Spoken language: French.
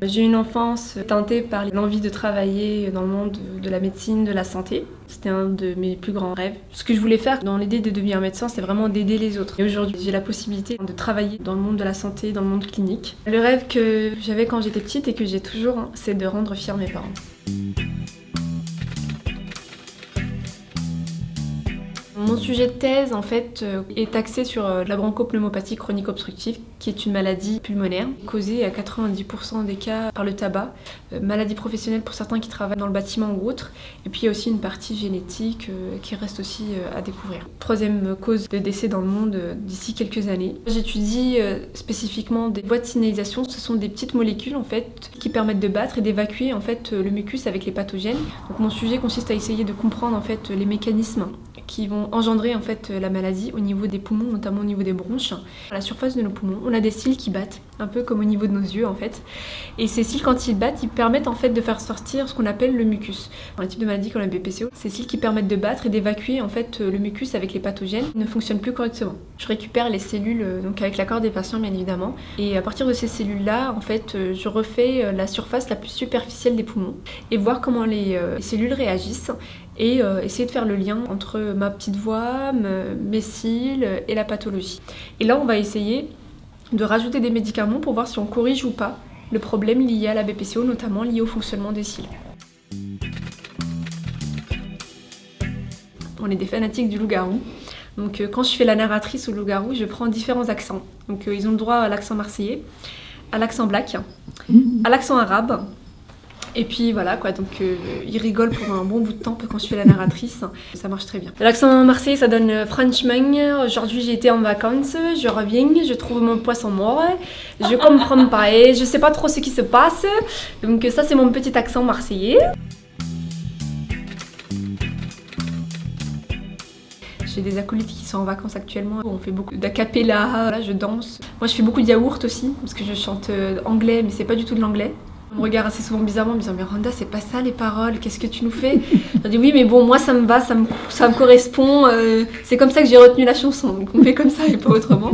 J'ai eu une enfance teintée par l'envie de travailler dans le monde de la médecine, de la santé. C'était un de mes plus grands rêves. Ce que je voulais faire dans l'idée de devenir médecin, c'est vraiment d'aider les autres. Et aujourd'hui, j'ai la possibilité de travailler dans le monde de la santé, dans le monde clinique. Le rêve que j'avais quand j'étais petite et que j'ai toujours, c'est de rendre fiers mes parents. Mon sujet de thèse, en fait, est axé sur la bronchopneumopathie chronique obstructive, qui est une maladie pulmonaire causée à 90% des cas par le tabac, maladie professionnelle pour certains qui travaillent dans le bâtiment ou autre, et puis il y a aussi une partie génétique qui reste aussi à découvrir. Troisième cause de décès dans le monde d'ici quelques années. J'étudie spécifiquement des voies de signalisation. Ce sont des petites molécules en fait qui permettent de battre et d'évacuer en fait le mucus avec les pathogènes. Donc mon sujet consiste à essayer de comprendre en fait les mécanismes qui vont engendrer en fait la maladie au niveau des poumons, notamment au niveau des bronches. À la surface de nos poumons, on a des cils qui battent, un peu comme au niveau de nos yeux en fait. Et ces cils, quand ils battent, ils permettent en fait de faire sortir ce qu'on appelle le mucus. Dans les types de maladies comme la BPCO, ces cils qui permettent de battre et d'évacuer en fait le mucus avec les pathogènes ne fonctionnent plus correctement. Je récupère les cellules donc avec l'accord des patients bien évidemment, et à partir de ces cellules-là, en fait, je refais la surface la plus superficielle des poumons et voir comment les cellules réagissent. Et essayer de faire le lien entre ma petite voix, mes cils et la pathologie. Et là, on va essayer de rajouter des médicaments pour voir si on corrige ou pas le problème lié à la BPCO, notamment lié au fonctionnement des cils. On est des fanatiques du loup-garou. Donc quand je fais la narratrice au loup-garou, je prends différents accents. Donc ils ont le droit à l'accent marseillais, à l'accent black, à l'accent arabe. Et puis voilà quoi, donc ils rigolent pour un bon bout de temps quand je fais la narratrice, ça marche très bien. L'accent marseillais ça donne franchement, aujourd'hui j'ai été en vacances, je reviens, je trouve mon poisson mort, je comprends pas et je sais pas trop ce qui se passe, donc ça c'est mon petit accent marseillais. J'ai des acolytes qui sont en vacances actuellement, on fait beaucoup d'acapella, là je danse. Moi je fais beaucoup de yaourt aussi, parce que je chante anglais mais c'est pas du tout de l'anglais. On me regarde assez souvent bizarrement en me disant mais Rhonda c'est pas ça les paroles, qu'est-ce que tu nous fais? Je dis oui mais bon moi ça me va, ça me correspond, c'est comme ça que j'ai retenu la chanson, donc on fait comme ça et pas autrement.